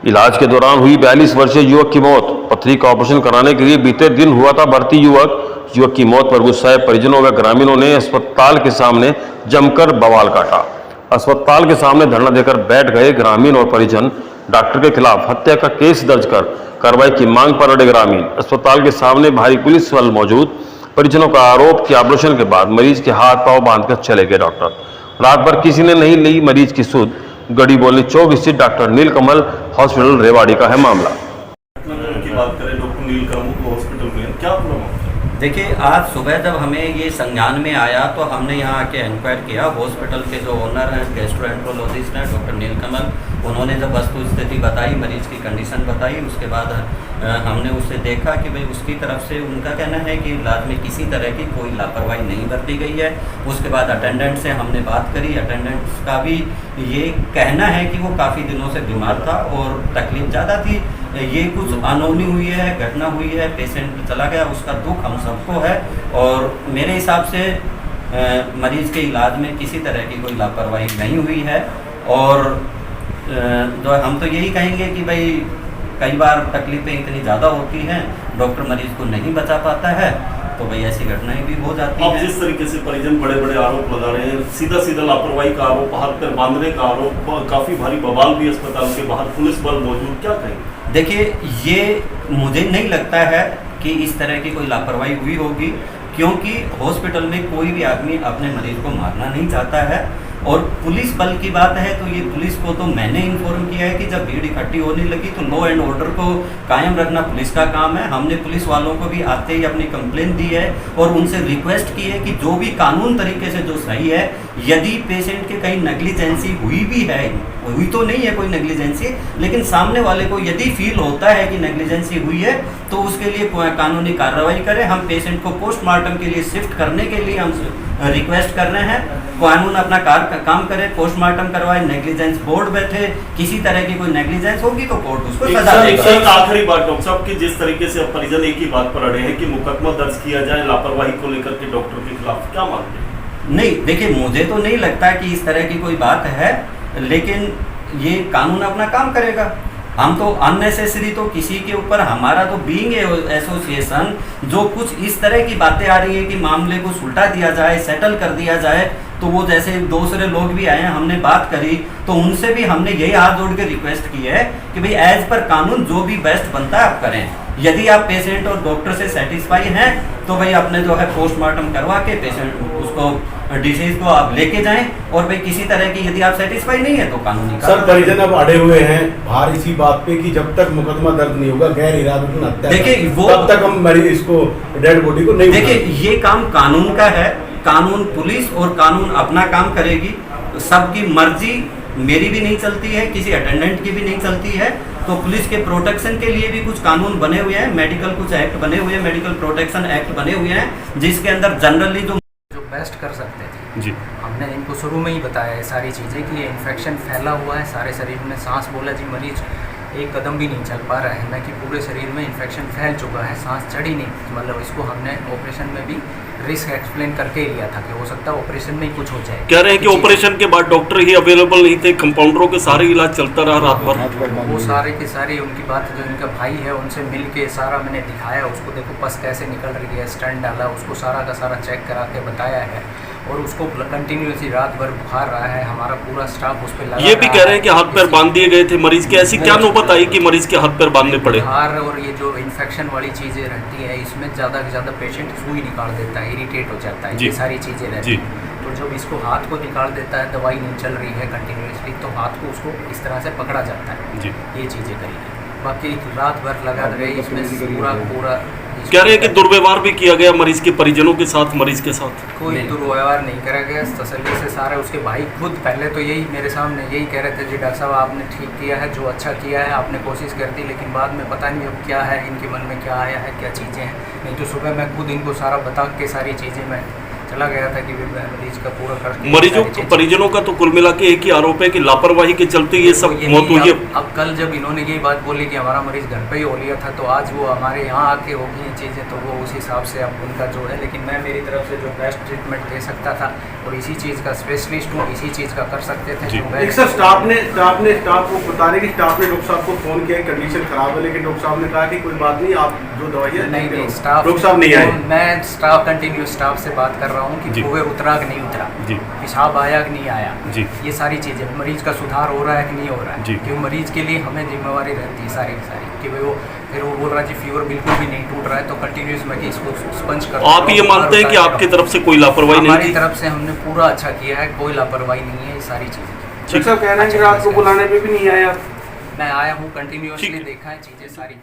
इलाज के दौरान हुई 42 वर्षीय युवक की मौत। पथरी का ऑपरेशन कराने के लिए बीते दिन हुआ था भर्ती युवक की मौत पर गुस्साए परिजनों व ग्रामीणों ने अस्पताल के सामने जमकर बवाल काटा। अस्पताल के सामने धरना देकर बैठ गए ग्रामीण और परिजन। डॉक्टर के खिलाफ हत्या का केस दर्ज कर कार्रवाई की मांग पर अड़े ग्रामीण। अस्पताल के सामने भारी पुलिस बल मौजूद। परिजनों का आरोप कि ऑपरेशन के बाद मरीज के हाथ पांव बांधकर चले गए डॉक्टर। रात भर किसी ने नहीं ली मरीज की सुध। गढ़ी बोलनी चौक स्थित डॉक्टर नीलकमल हॉस्पिटल रेवाड़ी का है मामला। की बात करें डॉक्टर नीलकमल हॉस्पिटल में क्या प्रॉब्लम है? देखिए, आज सुबह जब हमें ये संज्ञान में आया तो हमने यहाँ आके इंक्वायर किया। हॉस्पिटल के जो ओनर हैं, गैस्ट्रोएंट्रोलॉजिस्ट हैं डॉक्टर नीलकमल, उन्होंने जब वस्तु स्थिति बताई, मरीज की कंडीशन बताई, उसके बाद हमने उससे देखा कि भाई उसकी तरफ से उनका कहना है कि इलाज में किसी तरह की कोई लापरवाही नहीं बरती गई है। उसके बाद अटेंडेंट से हमने बात करी। अटेंडेंट का भी ये कहना है कि वो काफ़ी दिनों से बीमार था और तकलीफ ज़्यादा थी। ये कुछ अनहोनी हुई है, घटना हुई है, पेशेंट चला गया, उसका दुख हम सबको है। और मेरे हिसाब से मरीज के इलाज में किसी तरह की कोई लापरवाही नहीं हुई है। और जो हम तो यही कहेंगे कि भाई कई बार तकलीफ़ें इतनी ज़्यादा होती हैं, डॉक्टर मरीज को नहीं बचा पाता है, तो भाई ऐसी घटनाएं भी हो जाती हैं। जिस तरीके से परिजन बड़े बड़े आरोप लगा रहे हैं, सीधा सीधा लापरवाही का आरोप, हाथ पैर बांधने का आरोप, काफ़ी भारी बवाल भी अस्पताल के बाहर, पुलिस बल मौजूद, क्या कहेंगे? देखिए, ये मुझे नहीं लगता है कि इस तरह की कोई लापरवाही हुई होगी, क्योंकि हॉस्पिटल में कोई भी आदमी अपने मरीज को मारना नहीं चाहता है। और पुलिस बल की बात है तो ये पुलिस को तो मैंने इन्फॉर्म किया है कि जब भीड़ इकट्ठी होने लगी तो लॉ एंड ऑर्डर को कायम रखना पुलिस का काम है। हमने पुलिस वालों को भी आते ही अपनी कंप्लेंट दी है और उनसे रिक्वेस्ट की है कि जो भी कानून तरीके से जो सही है, यदि पेशेंट के कहीं नेग्लिजेंसी हुई भी है, हुई तो नहीं है कोई नेग्लिजेंसी, लेकिन सामने वाले को यदि फील होता है कि नेग्लिजेंसी हुई है तो उसके लिए कानूनी कार्रवाई करें। हम पेशेंट को पोस्टमार्टम के लिए शिफ्ट करने के लिए हम रिक्वेस्ट कर रहे हैं। कानून अपना काम करे, पोस्टमार्टम करवाए, नेग्लिजेंस बोर्ड बैठे, किसी तरह की कोई नेग्लिजेंस होगी तो कोर्ट उसको सजा देगा। एक आखिरी बात डॉक्टर साहब की, जिस तरीके से परिजन एक ही बात पर अड़े हैं कि मुकदमा दर्ज किया जाए लापरवाही को लेकर के डॉक्टर के खिलाफ, क्या मानते हैं? नहीं, देखिए, मुझे तो नहीं लगता कि इस तरह की कोई बात है, लेकिन ये कानून अपना काम करेगा। हम तो अननेसेसरी तो किसी के ऊपर, हमारा तो बीइंग एसोसिएशन जो कुछ इस तरह की बातें आ रही है कि मामले को सुलटा दिया जाए, सेटल कर दिया जाए, तो वो जैसे दूसरे लोग भी आए हैं, हमने बात करी तो उनसे भी हमने यही हाथ जोड़ के रिक्वेस्ट की है कि भाई एज पर कानून जो भी बेस्ट बनता है आप करें। यदि आप पेशेंट और डॉक्टर से सेटिस्फाई हैं तो भाई अपने जो है पोस्टमार्टम करवा के पेशेंट उसको डिसीज को आप लेके जाएं। और भाई किसी तरह की यदि आप सेटिस्फाई नहीं है तो कानूनी सर, परिजन अब अड़े हुए हैं बाहर इसी बात पे कि जब तक मुकदमा दर्ज नहीं होगा गैर इरादतन हत्या, देखिए वो तब तक हम मरीज इसको डेड बॉडी को नहीं, देखिए ये काम कानून का है। कानून, पुलिस और कानून अपना काम करेगी। सबकी मर्जी मेरी भी नहीं चलती है, किसी अटेंडेंट की भी नहीं चलती है। तो पुलिस के प्रोटेक्शन के लिए भी कुछ कानून बने हुए हैं, मेडिकल कुछ एक्ट बने हुए हैं, मेडिकल प्रोटेक्शन एक्ट बने हुए हैं, जिसके अंदर जनरली जो बेस्ट कर सकते थे जी, हमने इनको शुरू में ही बताया है सारी चीज़ें कि ये इन्फेक्शन फैला हुआ है सारे शरीर में। सांस बोला जी, मरीज एक कदम भी नहीं चल पा रहा है, न कि पूरे शरीर में इन्फेक्शन फैल चुका है, सांस चढ़ी नहीं। मतलब इसको हमने ऑपरेशन में भी रिस्क एक्सप्लेन करके लिया था कि हो सकता है ऑपरेशन में ही कुछ हो जाए। कह रहे हैं कि ऑपरेशन के बाद डॉक्टर ही अवेलेबल नहीं थे, कंपाउंडरों के सारे इलाज चलता रहा रात भर। वो सारे के सारे उनकी बात, जो इनका भाई है उनसे मिल के सारा मैंने दिखाया उसको, देखो पस कैसे निकल रही है, स्टंट डाला, उसको सारा का सारा चेक करा के बताया है। और उसको कंटिन्यूसली रात भर बुखार रहा है, हमारा पूरा स्टाफ उस पर लगा। ये भी कह रहे हैं कि हाथ पैर बांध दिए गए थे मरीज के, ऐसी क्या नौबत आई कि मरीज के हाथ पैर बांधने पड़े? बुखार और ये जो इन्फेक्शन वाली चीज़ें रहती है, इसमें ज़्यादा से ज़्यादा पेशेंट सुई निकाल देता है, इरीटेट हो जाता है, ये सारी चीज़ें रहती हैं। तो जब इसको हाथ को निकाल देता है, दवाई नहीं चल रही है कंटिन्यूसली, तो हाथ को उसको इस तरह से पकड़ा जाता है। ये चीज़ें करी है। बाकी रात भर लगा रहे इसमें पूरा कह रहे हैं कि दुर्व्यवहार भी किया गया मरीज के परिजनों के साथ, मरीज के साथ कोई दुर्व्यवहार नहीं करा गया। तसल्ली से सारा, उसके भाई खुद पहले तो यही मेरे सामने यही कह रहे थे जी डॉक्टर साहब आपने ठीक किया है, जो अच्छा किया है आपने कोशिश कर दी, लेकिन बाद में पता नहीं अब क्या है इनके मन में क्या आया है, क्या चीज़ें हैं। नहीं तो सुबह मैं खुद इनको सारा बता के सारी चीज़ें मैं चला गया था कि मरीज का पूरा खर्च मरीजों परिजनों का तो कुल मिला के एक ही आरोप है कि लापरवाही के चलते ये सब मौत हुई है। अब कल जब इन्होंने यही बात बोली कि हमारा मरीज घर पे ही हो लिया था, तो आज वो हमारे यहाँ आके होगी ये चीज़ें, तो वो उस हिसाब से अब उनका जो है, लेकिन मैं मेरी तरफ से जो बेस्ट ट्रीटमेंट दे सकता था और इसी चीज़ का स्पेशलिस्ट हूँ, इसी चीज़ का कर सकते थे। एक सर स्टाफ को बता रहे कि स्टाफ ने डॉक्टर साहब को फोन किया, कंडीशन खराब है, लेकिन डॉक्टर साहब ने कहा कि कोई बात नहीं, आप जो दवाइयाँ नहीं स्टाफ डॉक्टर साहब नहीं आए। मैं स्टाफ कंटिन्यू स्टाफ से बात कर रहा हूँ कि कुएं उतरा कि नहीं उतरा, पेशाब आया कि नहीं आया, ये सारी चीज़ें, मरीज का सुधार हो रहा है कि नहीं हो रहा है, क्योंकि मरीज के लिए हमें जिम्मेवारी रहती है सारी की सारी, कि भाई वो फिर वो बोल रहा है जी फीवर बिल्कुल भी नहीं टूट रहा है, तो कंटिन्यूस मैं कि इसको स्पंज कर। आप ये मानते हैं कि आपकी तरफ से कोई लापरवाही नहीं? हमारी तरफ से हमने पूरा अच्छा किया है, कोई लापरवाही नहीं है, ये सारी चीज़ें। डॉक्टर साहब कह रहे हैं कि रात को बुलाने पे भी नहीं आया। मैं आया हूँ, कंटिन्यूसली देखा है चीज़ें सारी।